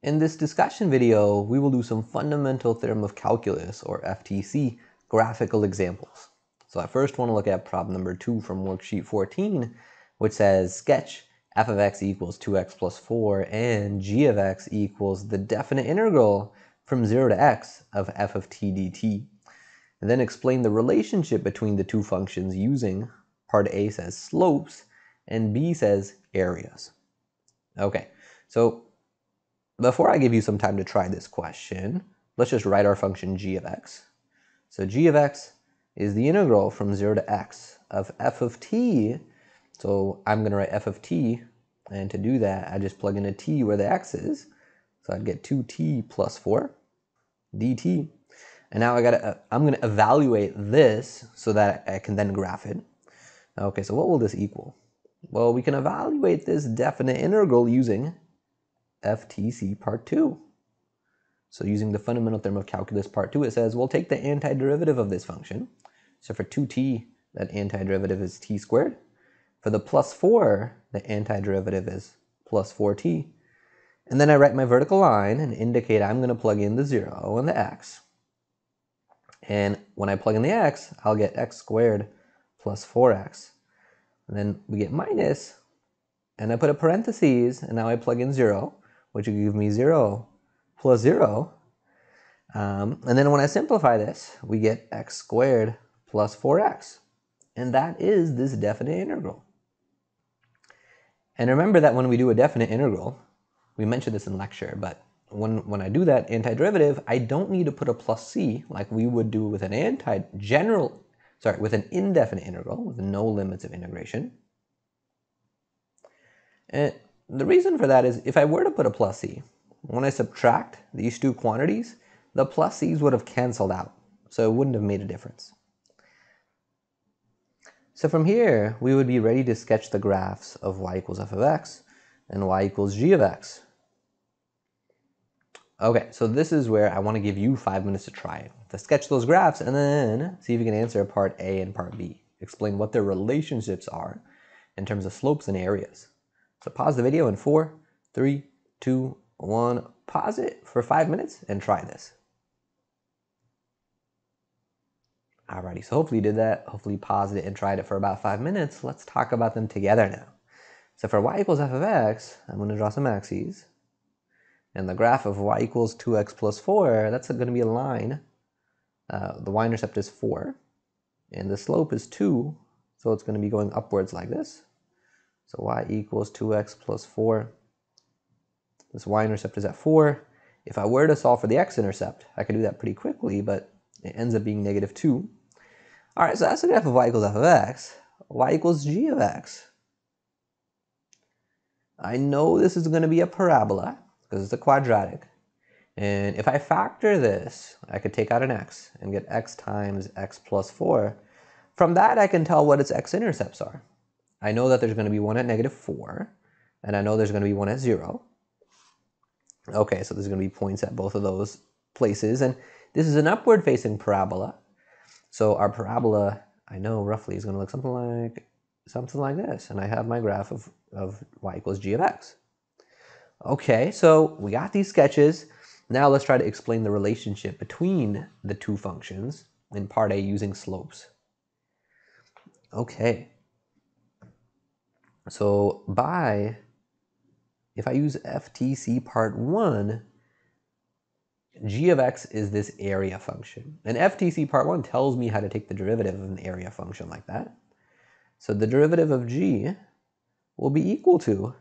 In this discussion video, we will do some Fundamental Theorem of Calculus, or FTC, graphical examples. So I first want to look at problem number 2 from worksheet 14, which says sketch f of x equals 2x plus 4 and g of x equals the definite integral from 0 to x of f of t dt. And then explain the relationship between the two functions using part A says slopes and B says areas. Okay, so before I give you some time to try this question, let's just write our function g of x. So g of x is the integral from 0 to x of f of t. So I'm going to write f of t, and to do that, I just plug in a t where the x is. So I'd get 2t plus 4 dt. And now I'm going to evaluate this so that I can then graph it. Okay, so what will this equal? Well, we can evaluate this definite integral using FTC part 2. So using the Fundamental Theorem of Calculus part 2, it says we'll take the antiderivative of this function. So for 2t, that antiderivative is t squared. For the plus 4, the antiderivative is plus 4t. And then I write my vertical line and indicate I'm going to plug in the 0 and the x. And when I plug in the x, I'll get x squared plus 4x. And then we get minus, and I put a parentheses, and now I plug in 0, which will give me 0 plus 0. And then when I simplify this, we get x squared plus 4x. And that is this definite integral. And remember that when we do a definite integral, we mentioned this in lecture, but when I do that antiderivative, I don't need to put a plus c like we would do with an with an indefinite integral with no limits of integration. And the reason for that is if I were to put a plus c, when I subtract these two quantities, the plus c's would have canceled out, so it wouldn't have made a difference. So from here, we would be ready to sketch the graphs of y equals f of x and y equals g of x. Okay, so this is where I want to give you 5 minutes to try it, to sketch those graphs and then see if you can answer part A and part B. Explain what their relationships are in terms of slopes and areas. So pause the video in 4, 3, 2, 1. Pause it for 5 minutes and try this. Alrighty, so hopefully you did that. Hopefully you paused it and tried it for about 5 minutes. Let's talk about them together now. So for y equals f of x, I'm going to draw some axes. And the graph of y equals 2x plus 4, that's going to be a line. The y-intercept is 4. And the slope is 2. So it's going to be going upwards like this. So y equals 2x plus 4. This y-intercept is at 4. If I were to solve for the x-intercept, I could do that pretty quickly, but it ends up being negative 2. All right, so that's the graph of y equals f of x. Y equals g of x. I know this is going to be a parabola, because it's a quadratic. And if I factor this, I could take out an x and get x times x plus 4. From that, I can tell what its x-intercepts are. I know that there's going to be one at negative 4, and I know there's going to be one at 0. Okay, so there's going to be points at both of those places, and this is an upward-facing parabola. So our parabola, I know roughly, is going to look something like this, and I have my graph of y equals g of x. Okay, so we got these sketches. Now let's try to explain the relationship between the two functions in part A using slopes. Okay, so if I use FTC part 1, g of x is this area function. And FTC part 1 tells me how to take the derivative of an area function like that. So the derivative of g will be equal to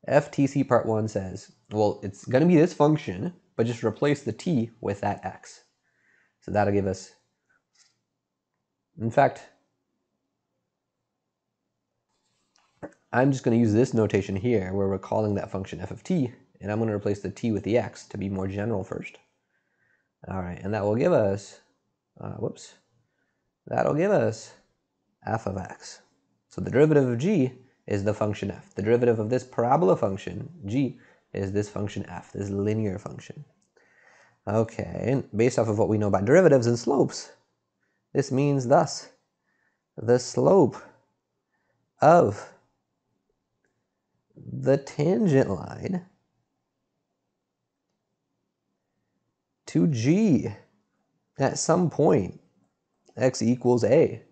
FTC part 1 says, well, it's going to be this function, but just replace the t with that x. So that'll give us, in fact, I'm just going to use this notation here where we're calling that function f of t, and I'm going to replace the t with the x to be more general first. All right, and that will give us, that'll give us f of x. So the derivative of g is the function f. The derivative of this parabola function, g, is this function f, this linear function. Okay, and based off of what we know about derivatives and slopes, this means thus, the slope of the tangent line to g at some point x equals a.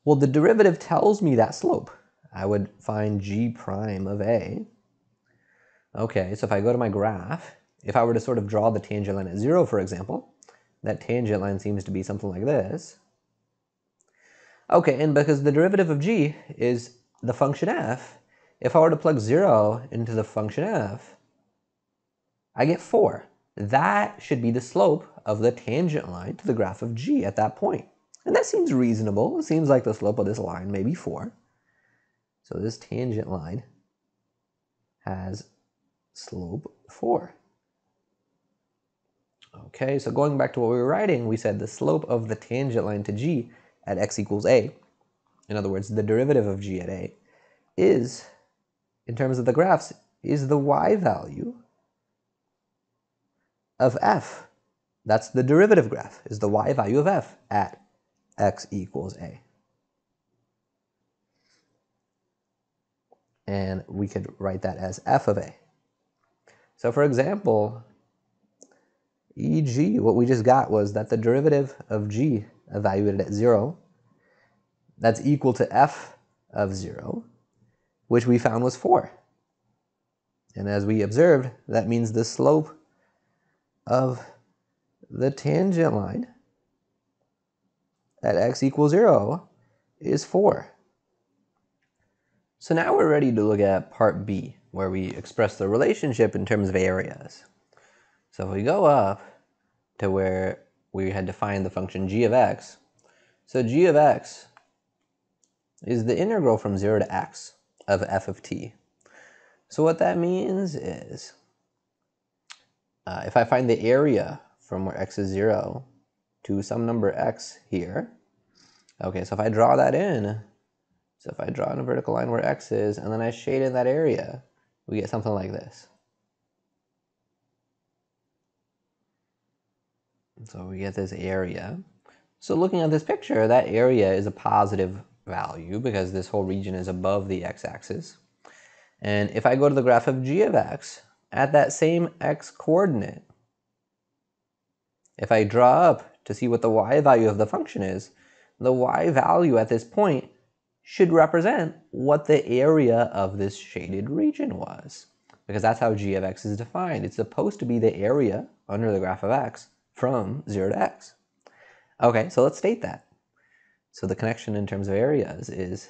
Well, the derivative tells me that slope. I would find g prime of a. Okay, so if I go to my graph, if I were to sort of draw the tangent line at 0, for example, that tangent line seems to be something like this. Okay, and because the derivative of g is the function f, if I were to plug 0 into the function f, I get 4. That should be the slope of the tangent line to the graph of g at that point. And that seems reasonable. It seems like the slope of this line may be 4. So this tangent line has slope 4. Okay, so going back to what we were writing, we said the slope of the tangent line to g at x equals a, in other words, the derivative of g at a, is, in terms of the graphs, is the y value of f. That's the derivative graph, is the y value of f at x equals a. And we could write that as f of a. So for example, e.g., what we just got was that the derivative of g evaluated at 0, that's equal to f of 0, which we found was 4. And as we observed, that means the slope of the tangent line at x equals 0 is 4. So now we're ready to look at part B, where we express the relationship in terms of areas. So if we go up to where we had defined the function g of x, so g of x is the integral from 0 to x of f of t. So what that means is, if I find the area from where x is 0 to some number x here, okay, so if I draw that in, so if I draw in a vertical line where x is, and then I shade in that area, we get something like this. So we get this area. So looking at this picture, that area is a positive value because this whole region is above the x-axis. And if I go to the graph of g of x, at that same x coordinate, if I draw up to see what the y value of the function is, the y value at this point should represent what the area of this shaded region was, because that's how g of x is defined. It's supposed to be the area under the graph of x from 0 to x. Okay, so let's state that. So the connection in terms of areas is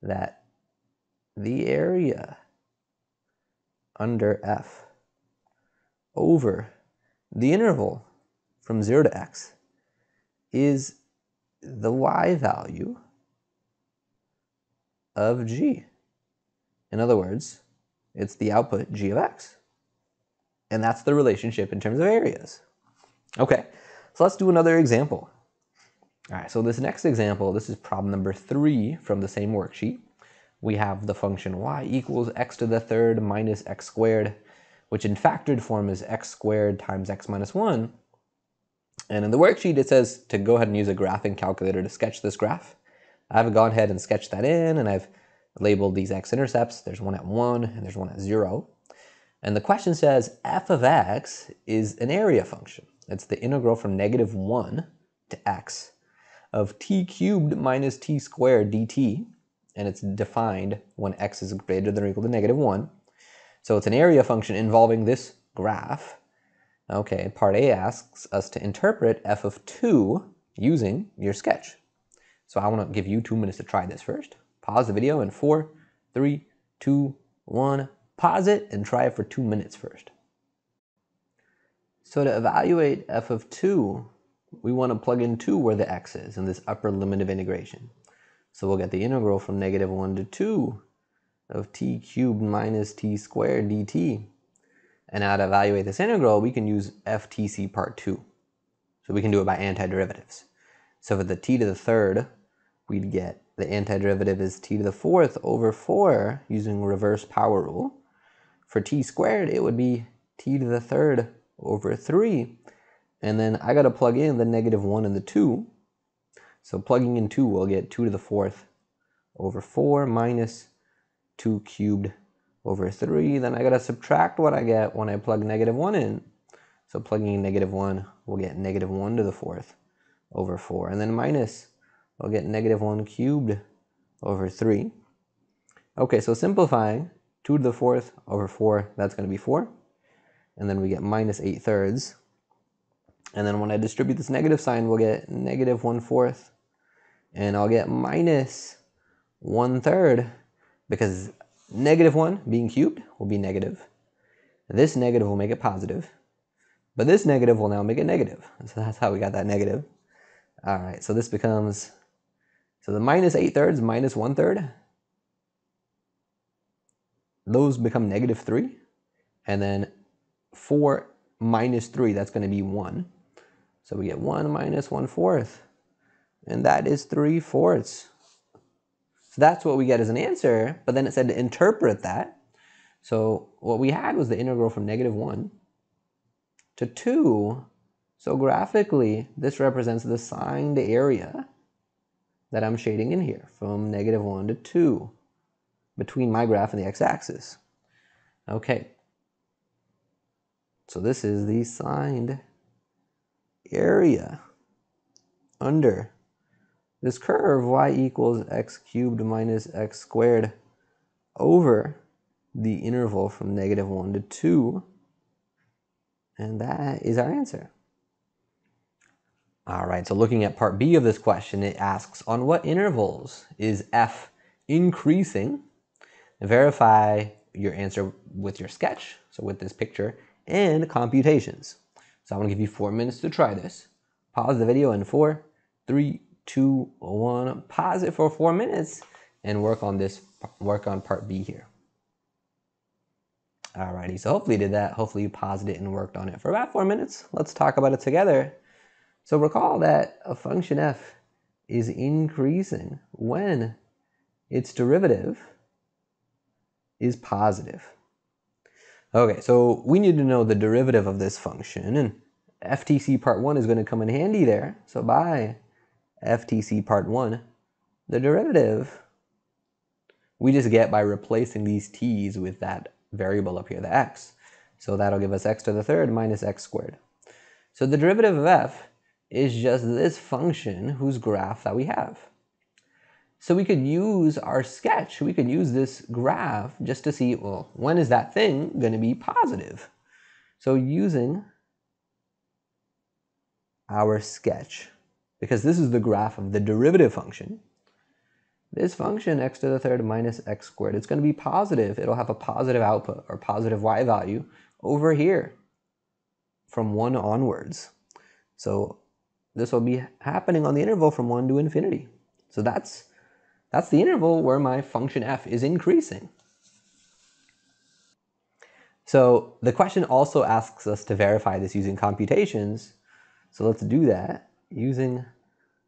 that the area under f over the interval from 0 to x is the y value of g. In other words, it's the output g of x. And that's the relationship in terms of areas. Okay, so let's do another example. All right, so this next example, this is problem number 3 from the same worksheet. We have the function y equals x to the third minus x squared, which in factored form is x squared times x minus 1. And in the worksheet, it says to go ahead and use a graphing calculator to sketch this graph. I've gone ahead and sketched that in, and I've labeled these x-intercepts. There's one at 1 and there's one at 0. And the question says f of x is an area function. It's the integral from -1 to x of t cubed minus t squared dt, and it's defined when x is greater than or equal to -1. So it's an area function involving this graph. Okay, part A asks us to interpret f of 2 using your sketch. So I want to give you 2 minutes to try this first. Pause the video in 4, 3, 2, 1. Pause it and try it for 2 minutes first. So to evaluate f of 2, we want to plug in 2 where the x is in this upper limit of integration. So we'll get the integral from -1 to 2 of t cubed minus t squared dt. And now to evaluate this integral, we can use FTC part 2. So we can do it by antiderivatives. So for the t to the third, we'd get the antiderivative is t to the fourth over 4 using reverse power rule. For t squared, it would be t to the third over 3. And then I got to plug in the -1 and the 2. So plugging in 2, we'll get 2 to the fourth over 4 minus 2 cubed over 3. Then I got to subtract what I get when I plug -1 in. So plugging in -1, we'll get -1 to the 4th over 4. And then minus, we'll get -1 cubed over 3. Okay, so simplifying, 2 to the 4th over 4, that's going to be 4. And then we get -8/3. And then when I distribute this negative sign, we'll get -1/4. And I'll get -1/3, because -1 being cubed will be negative. This negative will make it positive. But this negative will now make it negative. So that's how we got that negative. All right, so this becomes, so the -8/3 minus 1/3, those become -3. And then 4 minus 3, that's going to be 1. So we get 1 minus 1/4. And that is 3/4. So that's what we get as an answer. But then it said to interpret that. So what we had was the integral from -1 to 2. So graphically, this represents the signed area that I'm shading in here from -1 to 2 between my graph and the x-axis. Okay. So this is the signed area under this curve y equals x cubed minus x squared over the interval from -1 to 2. And that is our answer. All right, so looking at part B of this question, it asks, on what intervals is f increasing? Verify your answer with your sketch, so with this picture, and computations. So I'm going to give you 4 minutes to try this. Pause the video in 4, 3, 2, 1. Pause it for 4 minutes and work on part B here. Alrighty, so hopefully you did that. Hopefully you paused it and worked on it for about 4 minutes. Let's talk about it together. So recall that a function f is increasing when its derivative is positive. Okay, so we need to know the derivative of this function, and FTC part 1 is going to come in handy there. So by FTC part 1, the derivative we just get by replacing these t's with that variable up here, the x. So that'll give us x to the 3rd minus x squared. So the derivative of f is just this function whose graph that we have. So we could use our sketch, we could use this graph just to see, well, when is that thing going to be positive? So using our sketch, because this is the graph of the derivative function, this function x to the 3rd minus x squared, it's going to be positive. It'll have a positive output or positive y value over here from 1 onwards. So this will be happening on the interval from 1 to infinity. So that's the interval where my function f is increasing. So the question also asks us to verify this using computations. So let's do that using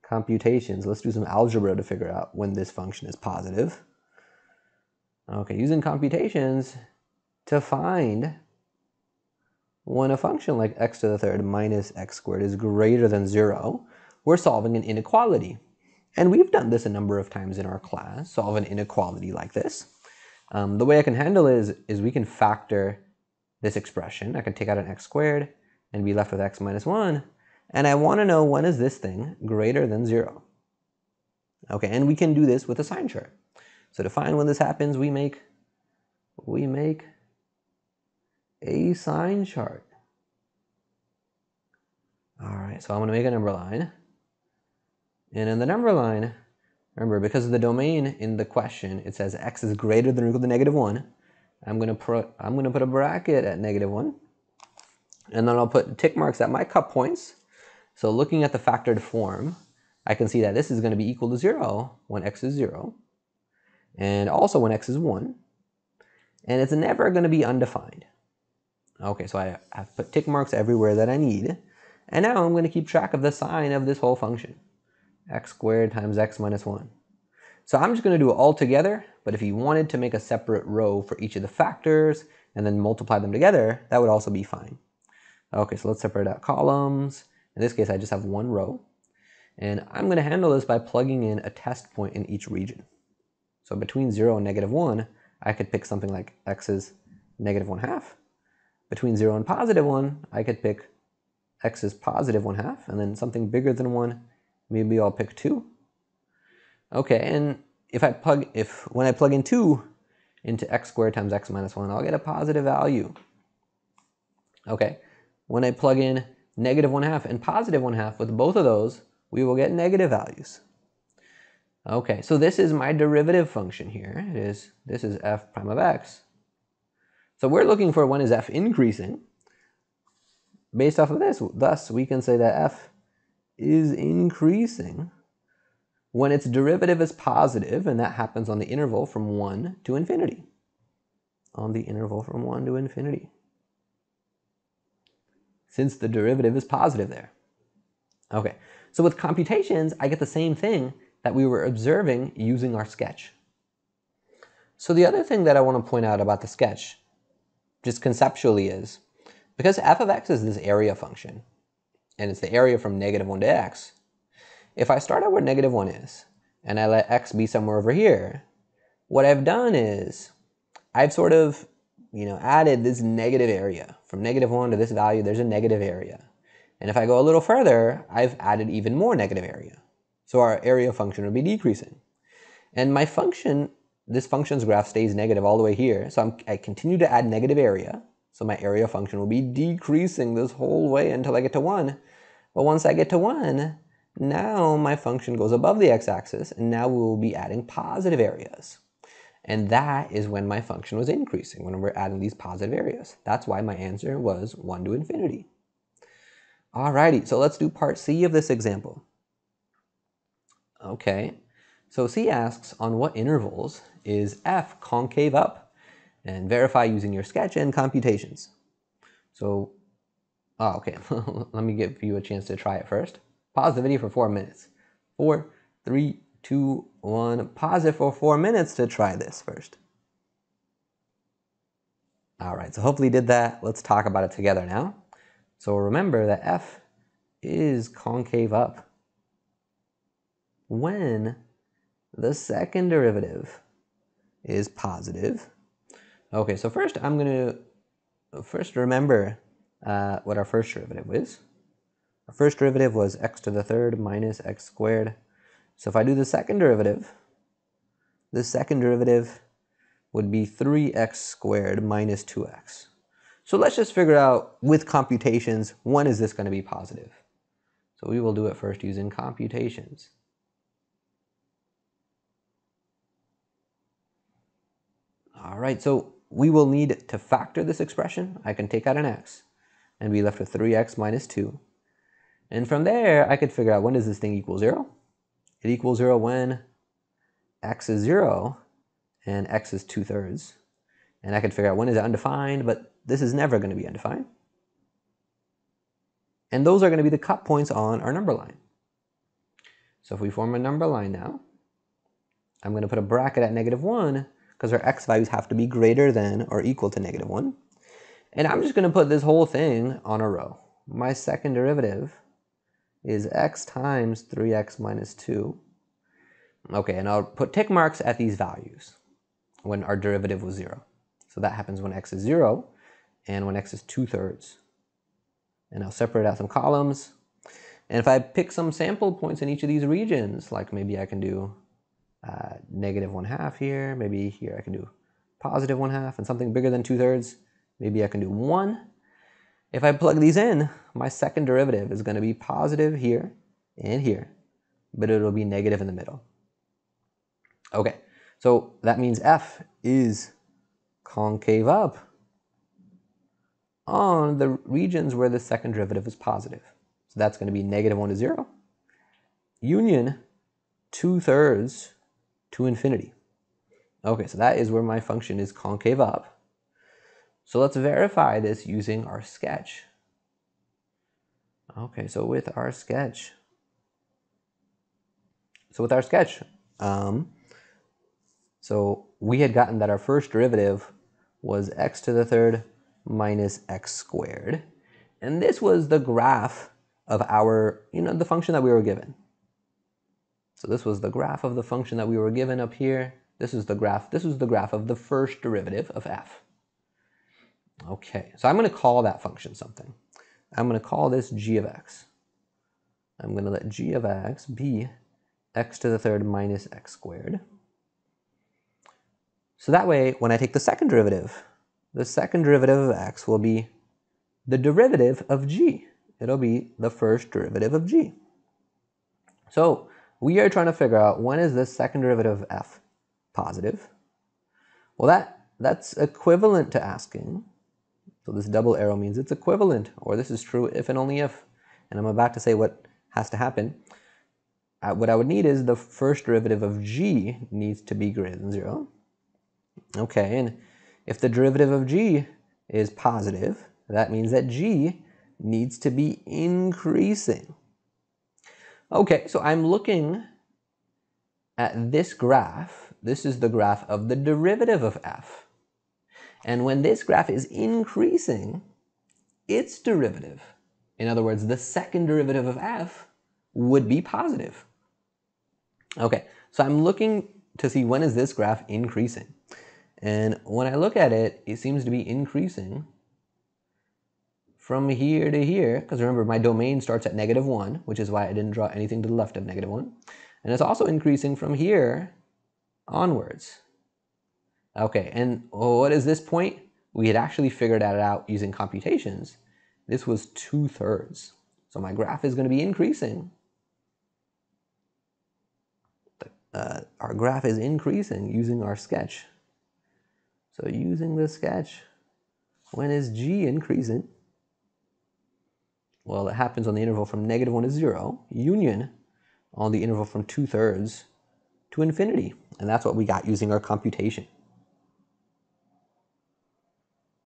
computations. Let's do some algebra to figure out when this function is positive. Okay, using computations to find when a function like x to the 3rd minus x squared is greater than 0, we're solving an inequality. And we've done this a number of times in our class, solve an inequality like this. The way I can handle it is we can factor this expression. I can take out an x squared and be left with x minus 1. And I want to know, when is this thing greater than 0? Okay, and we can do this with a sign chart. So to find when this happens, we make a sign chart. All right, so I'm going to make a number line. And in the number line, remember, because of the domain in the question, it says x is greater than or equal to -1. I'm going to put a bracket at -1. And then I'll put tick marks at my cut points. So looking at the factored form, I can see that this is going to be equal to 0 when x is 0. And also when x is 1. And it's never going to be undefined. Okay, so I've put tick marks everywhere that I need. And now I'm going to keep track of the sign of this whole function. X squared times x minus 1. So I'm just going to do it all together, but if you wanted to make a separate row for each of the factors and then multiply them together, that would also be fine. Okay, so let's separate out columns. In this case, I just have one row. And I'm going to handle this by plugging in a test point in each region. So between 0 and -1, I could pick something like x is -1/2. Between 0 and +1, I could pick x is positive 1/2, and then something bigger than 1, maybe I'll pick 2. Okay, and when I plug in 2 into x squared times x minus 1, I'll get a positive value. Okay, when I plug in negative 1/2 and positive 1/2 with both of those, we will get negative values. Okay, so this is my derivative function here. This is f prime of x. So we're looking for when is f increasing. Based off of this, thus we can say that f is increasing when its derivative is positive, and that happens on the interval from 1 to infinity. On the interval from 1 to infinity. Since the derivative is positive there. Okay, so with computations, I get the same thing that we were observing using our sketch. So the other thing that I want to point out about the sketch, just conceptually, is because f of x is this area function, and it's the area from -1 to x, if I start out where -1 is, and I let x be somewhere over here, what I've done is I've sort of, added this negative area. From -1 to this value, there's a negative area. And if I go a little further, I've added even more negative area. So our area function would be decreasing. And my function, this function's graph stays negative all the way here. So I continue to add negative area. So my area function will be decreasing this whole way until I get to 1. But once I get to 1, now my function goes above the x-axis, and now we will be adding positive areas. And that is when my function was increasing, when we're adding these positive areas. That's why my answer was 1 to infinity. Alrighty, so let's do part C of this example. Okay, so C asks, on what intervals is f concave up? And verify using your sketch and computations. So, okay, let me give you a chance to try it first. Pause the video for 4 minutes. 4, 3, 2, 1, pause it for 4 minutes to try this first. All right, so hopefully you did that. Let's talk about it together now. So remember that f is concave up when the second derivative is positive. Okay, so first I'm going to remember what our first derivative is. Our first derivative was x to the third minus x squared. So if I do the second derivative would be 3x squared minus 2x. So let's just figure out with computations, when is this going to be positive? So we will do it first using computations. All right, so we will need to factor this expression. I can take out an x and be left with 3x minus 2. And from there, I could figure out when does this thing equal 0? It equals 0 when x is 0 and x is 2/3. And I could figure out when is it undefined, but this is never going to be undefined. And those are going to be the cut points on our number line. So if we form a number line now, I'm going to put a bracket at -1 because our x values have to be greater than or equal to -1. And I'm just going to put this whole thing on a row. My second derivative is x times 3x minus 2. Okay, and I'll put tick marks at these values when our derivative was 0. So that happens when x is 0 and when x is 2/3. And I'll separate out some columns. And if I pick some sample points in each of these regions, like maybe I can do -1/2 here, maybe here I can do +1/2, and something bigger than 2/3, maybe I can do 1. If I plug these in, my second derivative is going to be positive here and here, but it'll be negative in the middle. Okay, so that means f is concave up on the regions where the second derivative is positive. So that's going to be -1 to 0, union 2/3 to infinity. Okay, so that is where my function is concave up. So let's verify this using our sketch. Okay, so with our sketch, so we had gotten that our first derivative was x to the third minus x squared. And this was the graph of our, the function that we were given. So this was the graph of the function that we were given up here. This was the graph of the first derivative of f. Okay, so I'm going to call that function something. I'm going to call this g of x. I'm going to let g of x be x to the third minus x squared. So that way, when I take the second derivative of x will be the derivative of g. It'll be the first derivative of g. So we are trying to figure out, when is the second derivative of f positive? Well, that's equivalent to asking, so this double arrow means it's equivalent, or this is true if and only if. And I'm about to say what has to happen. What I would need is the first derivative of g needs to be greater than 0. Okay, and if the derivative of g is positive, that means that g needs to be increasing. Okay, so I'm looking at this graph. This is the graph of the derivative of f. And when this graph is increasing, its derivative, in other words, the second derivative of f, would be positive. Okay, so I'm looking to see, when is this graph increasing? And when I look at it, it seems to be increasing from here to here, because remember, my domain starts at -1, which is why I didn't draw anything to the left of -1. And it's also increasing from here onwards. Okay, and what is this point? We had actually figured that out using computations. This was 2/3. So my graph is going to be increasing. Our graph is increasing using our sketch. So using the sketch, when is g increasing? Well, it happens on the interval from -1 to 0, union on the interval from 2/3 to infinity. And that's what we got using our computation.